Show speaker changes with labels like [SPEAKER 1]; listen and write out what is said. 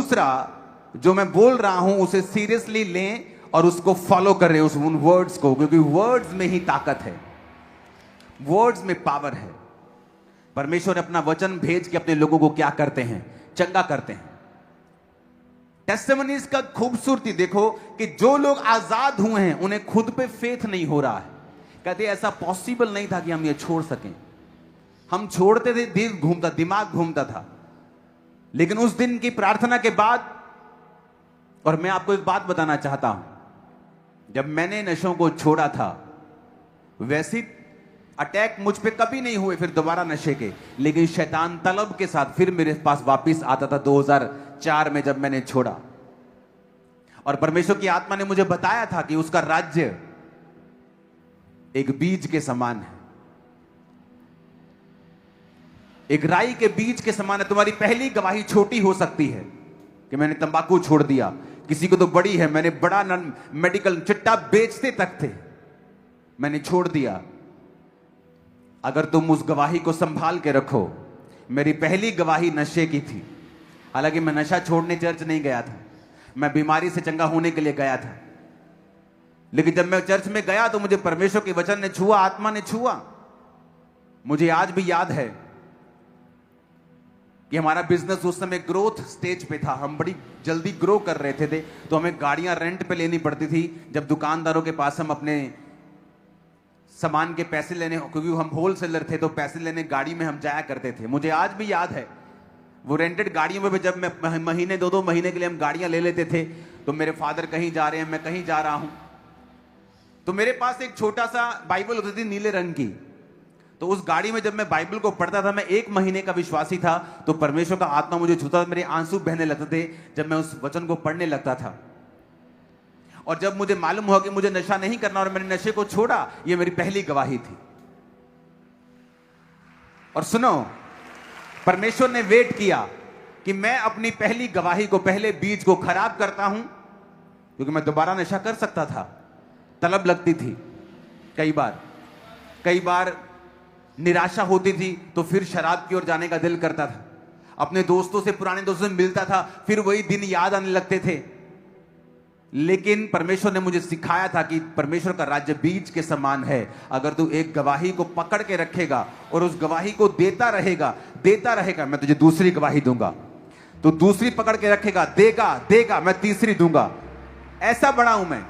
[SPEAKER 1] दूसरा, जो मैं बोल रहा हूं उसे सीरियसली लें और उसको फॉलो करें, उन वर्ड्स को, क्योंकि वर्ड्स में ही ताकत है, वर्ड्स में पावर है। परमेश्वर अपना वचन भेज के अपने लोगों को क्या करते हैं? चंगा करते हैं। टेस्टिमनीज का खूबसूरती देखो कि जो लोग आजाद हुए हैं उन्हें खुद पे फेथ नहीं हो रहा है। कहते ऐसा पॉसिबल नहीं था कि हम ये छोड़ सकें। हम छोड़ते थे, दिल घूमता, दिमाग घूमता था, लेकिन उस दिन की प्रार्थना के बाद, और मैं आपको एक बात बताना चाहता हूं, जब मैंने नशों को छोड़ा था वैसी अटैक मुझ पे कभी नहीं हुए फिर दोबारा नशे के, लेकिन शैतान तलब के साथ फिर मेरे पास वापस आता था 2004 में जब मैंने छोड़ा। और परमेश्वर की आत्मा ने मुझे बताया था कि उसका राज्य एक बीज के समान है, एक राई के बीज के समान है। तुम्हारी पहली गवाही छोटी हो सकती है कि मैंने तंबाकू छोड़ दिया, किसी को तो बड़ी है, मैंने बड़ा मेडिकल चिट्टा बेचते तक थे, मैंने छोड़ दिया। अगर तुम उस गवाही को संभाल के रखो, मेरी पहली गवाही नशे की थी। हालांकि मैं नशा छोड़ने चर्च नहीं गया था, मैं बीमारी से चंगा होने के लिए गया था, लेकिन जब मैं चर्च में गया तो मुझे परमेश्वर के वचन ने छुआ, आत्मा ने छुआ। मुझे आज भी याद है कि हमारा बिजनेस उस समय ग्रोथ स्टेज पे था, हम बड़ी जल्दी ग्रो कर रहे थे तो हमें गाड़ियां रेंट पे लेनी पड़ती थी। जब दुकानदारों के पास हम अपने सामान के पैसे लेने, क्योंकि हम होलसेलर थे तो पैसे लेने गाड़ी में हम जाया करते थे। मुझे आज भी याद है वो रेंटेड गाड़ियों में भी जब मैं महीने 2-2 महीने के लिए हम गाड़ियां ले लेते थे, तो मेरे फादर कहीं जा रहे हैं, मैं कहीं जा रहा हूं, तो मेरे पास एक छोटा सा बाइबल होती थी नीले रंग की। तो उस गाड़ी में जब मैं बाइबल को पढ़ता था, मैं 1 महीने का विश्वासी था, तो परमेश्वर का आत्मा मुझे छूता था, मेरे आंसू बहने लगते थे जब मैं उस वचन को पढ़ने लगता था। और जब मुझे मालूम हुआ कि मुझे नशा नहीं करना और मैंने नशे को छोड़ा, ये मेरी पहली गवाही थी। और सुनो, परमेश्वर ने वेट किया कि मैं अपनी पहली गवाही को, पहले बीज को खराब करता हूं, क्योंकि मैं दोबारा नशा कर सकता था, तलब लगती थी, कई बार निराशा होती थी तो फिर शराब की ओर जाने का दिल करता था, अपने दोस्तों से, पुराने दोस्तों से मिलता था, फिर वही दिन याद आने लगते थे। लेकिन परमेश्वर ने मुझे सिखाया था कि परमेश्वर का राज्य बीज के समान है। अगर तू एक गवाही को पकड़ के रखेगा और उस गवाही को देता रहेगा, मैं तुझे दूसरी गवाही दूंगा, तो दूसरी पकड़ के रखेगा, देगा, मैं तीसरी दूंगा। ऐसा बड़ा हूं मैं।